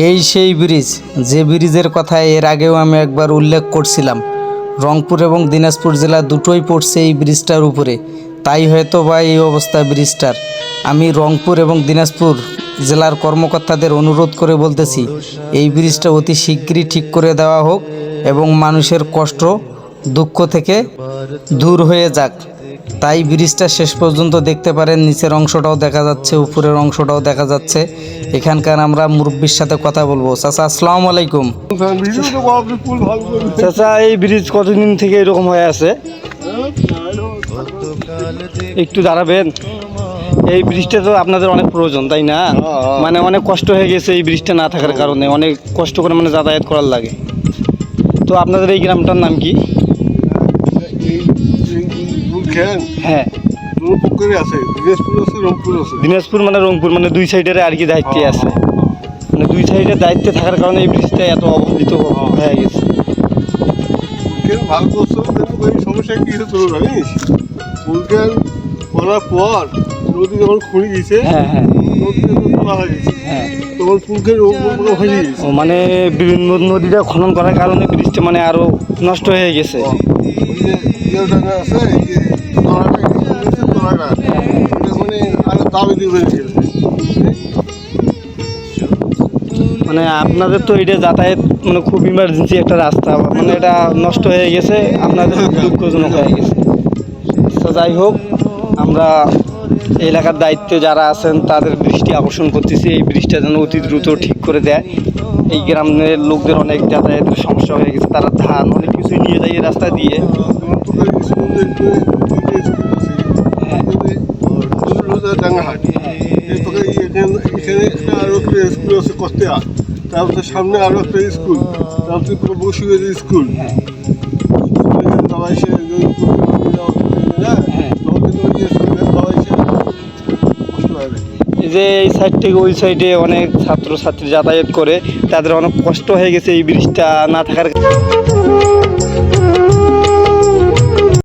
এই সেই ব্রিজ, যে ব্রিজের কথা এর আগেও আমি একবার উল্লেখ করছিলাম। রংপুর এবং দিনাজপুর জেলা দুটোই পড়ছে এই ব্রিজটার উপরে, তাই হয়তো বা এই অবস্থা ব্রিজটার। আমি রংপুর এবং দিনাজপুর জেলার কর্মকর্তাদের অনুরোধ করে বলতেছি, এই ব্রিজটা অতি শীঘ্রই ঠিক করে দেওয়া হোক এবং মানুষের কষ্ট দুঃখ থেকে দূর হয়ে যাক। তাই ব্রিজটা শেষ পর্যন্ত দেখতে পারেন, নিচের অংশটাও দেখা যাচ্ছে, উপরের অংশটাও দেখা যাচ্ছে। এখানকার আমরা মুরব্বির সাথে কথা বলবো। চাচা, আসসালামু আলাইকুম। চাচা, এই ব্রিজ কতদিন থেকে এরকম হয়ে আছে? একটু দাঁড়াবেন। এই ব্রিজটা তো আপনাদের অনেক প্রয়োজন, তাই না? মানে অনেক কষ্ট হয়ে গেছে এই ব্রিজটা না থাকার কারণে, অনেক কষ্ট করে মানে যাতায়াত করার লাগে। তো আপনাদের এই গ্রামটার নাম কি? হ্যাঁ, দিনাজপুর মানে রংপুর মানে দুই সাইডের আর কি দায়িত্বে আছে। মানে দুই সাইডের দায়িত্বে থাকার কারণে এই ব্রিজটা এত অবহেলিত হয়ে গেছে। সমস্যা কি হয়েছে তোর জানিস? ফুলকেন করার পর নদী যখন খুঁড়ি দিয়েছে, হ্যাঁ হ্যাঁ হ্যাঁ, তখন ফুলকেন হয়ে গেছে। মানে বিভিন্ন নদীটা খনন করার কারণে ব্রিজটা মানে আরো নষ্ট হয়ে গেছে। মানে আপনাদের তো এটা যাতায়াত মানে খুব ইমার্জেন্সি একটা রাস্তা, মানে এটা নষ্ট হয়ে গেছে, আপনাদের দুঃখজনক হয়ে গেছে। তো যাই হোক, আমরা এলাকার দায়িত্বে যারা আছেন তাদের দৃষ্টি আকর্ষণ করতেছি, এই ব্রিজটা যেন অতি দ্রুত ঠিক করে দেয়। এই গ্রামের লোকদের অনেক যাতায়াতের সমস্যা হয়ে গেছে, তারা ধান অনেক কিছুই নিয়ে যায় এই রাস্তা দিয়ে। তারপরে সামনে আরো একটা স্কুল, তারপরে বসিয়ে স্কুল। যে এই সাইড থেকে ওই সাইডে অনেক ছাত্রছাত্রী যাতায়াত করে, তাদের অনেক কষ্ট হয়ে গেছে এই ব্রিজটা না থাকার